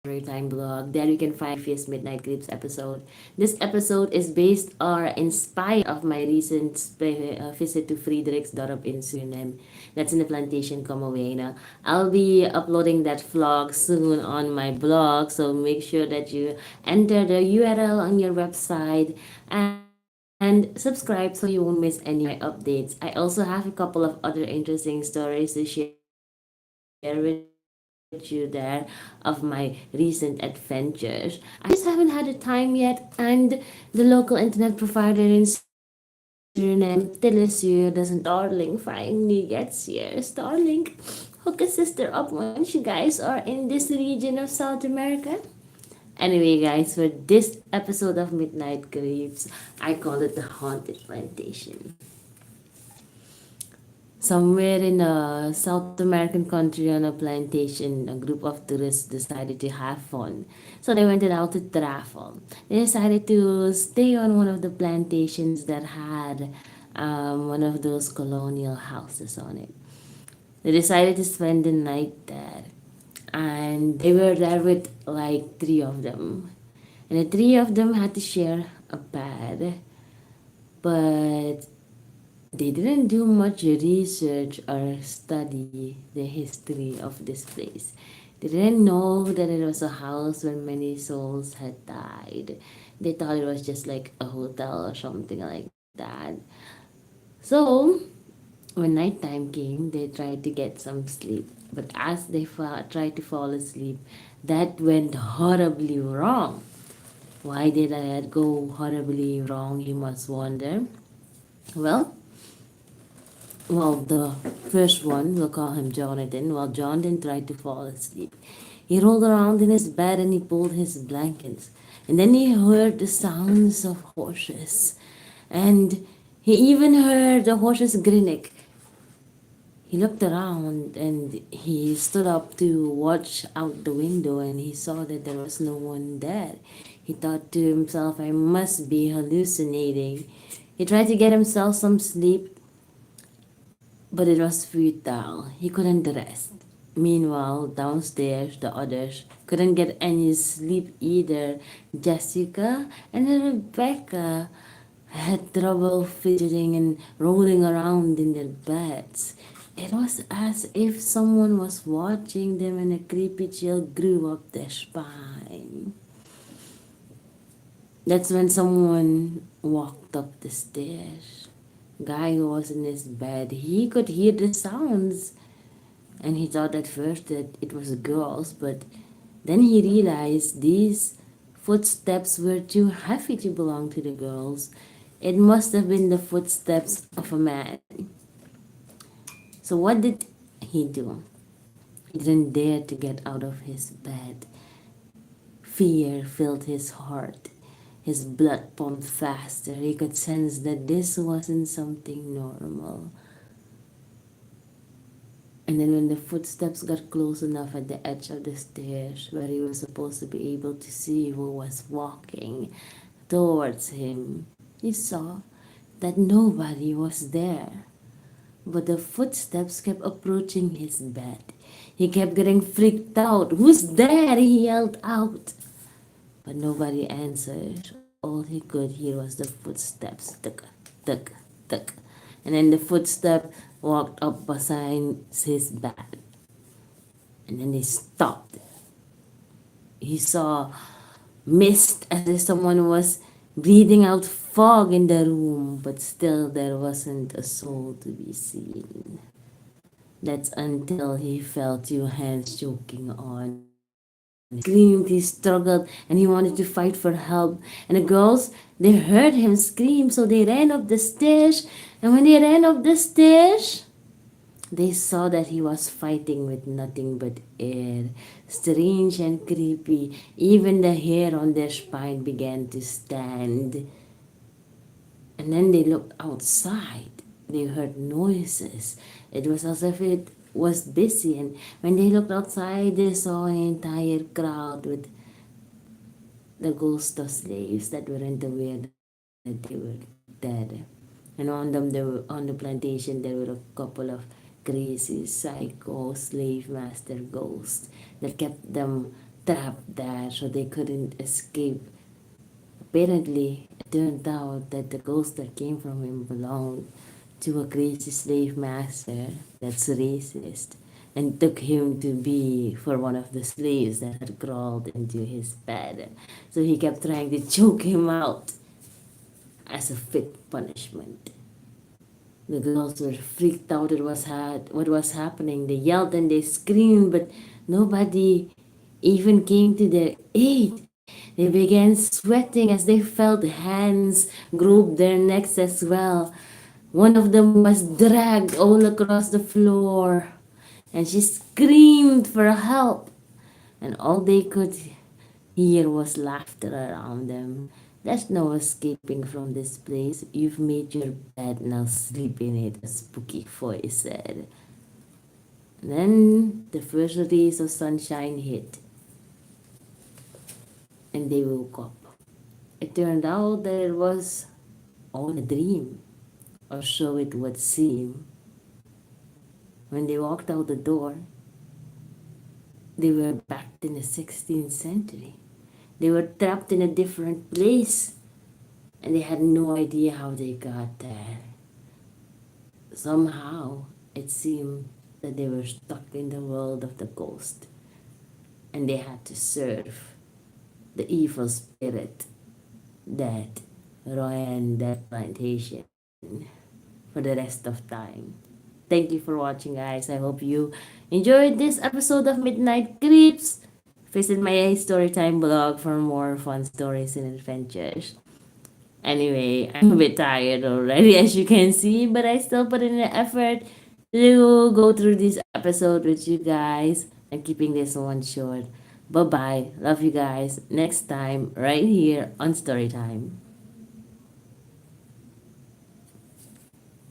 Time blog. There you can find previous Midnight Creeps episode. This episode is based or inspired of my recent visit to Frederiksdorp in Suriname. That's in the plantation Comawena. I'll be uploading that vlog soon on my blog, so make sure that you enter the URL on your website and subscribe so you won't miss any of my updates. I also have a couple of other interesting stories to share with you there of my recent adventures. I just haven't had the time yet, and the local internet provider in Suriname, Telesur, doesn't Starlink finally gets here. Starlink, hook a sister up once you guys are in this region of South America. Anyway, guys, for this episode of Midnight Creeps, I call it the Haunted Plantation. Somewhere in a South American country on a plantation, a group of tourists decided to have fun. So they went out to travel. They decided to stay on one of the plantations that had one of those colonial houses on it. They decided to spend the night there. And they were there with like three of them. And the three of them had to share a bed. But they didn't do much research or study the history of this place. They didn't know that it was a house where many souls had died. They thought it was just like a hotel or something like that. So, when nighttime came, they tried to get some sleep. But as they tried to fall asleep, that went horribly wrong. Why did that go horribly wrong, you must wonder? Well, the first one, we'll call him Jonathan. While Jonathan tried to fall asleep, he rolled around in his bed and he pulled his blankets. And then he heard the sounds of horses. And he even heard the horses grinning. He looked around and he stood up to watch out the window and he saw that there was no one there. He thought to himself, I must be hallucinating. He tried to get himself some sleep, but it was futile. He couldn't rest. Meanwhile, downstairs, the others couldn't get any sleep either. Jessica and Rebecca had trouble fidgeting and rolling around in their beds. It was as if someone was watching them and a creepy chill grew up their spine. That's when someone walked up the stairs. Guy who was in his bed, he could hear the sounds. And he thought at first that it was girls, but then he realized these footsteps were too heavy to belong to the girls. It must have been the footsteps of a man. So what did he do? He didn't dare to get out of his bed. Fear filled his heart. His blood pumped faster. He could sense that this wasn't something normal. And then when the footsteps got close enough at the edge of the stairs where he was supposed to be able to see who was walking towards him, he saw that nobody was there. But the footsteps kept approaching his bed. He kept getting freaked out. Who's there? He yelled out. But nobody answered. All he could hear was the footsteps. Tuk, tuk, tuk. And then the footstep walked up beside his bed. And then they stopped. He saw mist as if someone was breathing out fog in the room, but still there wasn't a soul to be seen. That's until he felt two hands choking on him. He screamed, he struggled, and he wanted to fight for help. And the girls, they heard him scream, so they ran up the stairs. And when they ran up the stairs, they saw that he was fighting with nothing but air. Strange and creepy. Even the hair on their spine began to stand. And then they looked outside. They heard noises. It was as if it was busy. And when they looked outside, they saw an entire crowd with the ghost of slaves that weren't aware that they were dead. And on them, on the plantation, there were a couple of crazy, psycho, slave master ghosts that kept them trapped there, so they couldn't escape. Apparently, it turned out that the ghost that came from him belonged to a crazy slave master that's racist and took him to be for one of the slaves that had crawled into his bed. So he kept trying to choke him out as a fit punishment. The girls were freaked out at what was happening. They yelled and they screamed, but nobody even came to their aid. They began sweating as they felt hands grab their necks as well. One of them was dragged all across the floor, and she screamed for help, and all they could hear was laughter around them. There's no escaping from this place. You've made your bed, now sleep in it, a spooky voice said. Then the first rays of sunshine hit, and they woke up. It turned out that it was all a dream, or so it would seem. When they walked out the door, they were back in the 16th century. They were trapped in a different place, and they had no idea how they got there. Somehow, it seemed that they were stuck in the world of the ghost, and they had to serve the evil spirit that ran that plantation for the rest of time. Thank you for watching, guys. I hope you enjoyed this episode of Midnight Creeps. Visit my Storytime blog for more fun stories and adventures. Anyway, I'm a bit tired already, as you can see, but I still put in the effort to go through this episode with you guys and keeping this one short. Bye bye. Love you guys. Next time, right here on Storytime.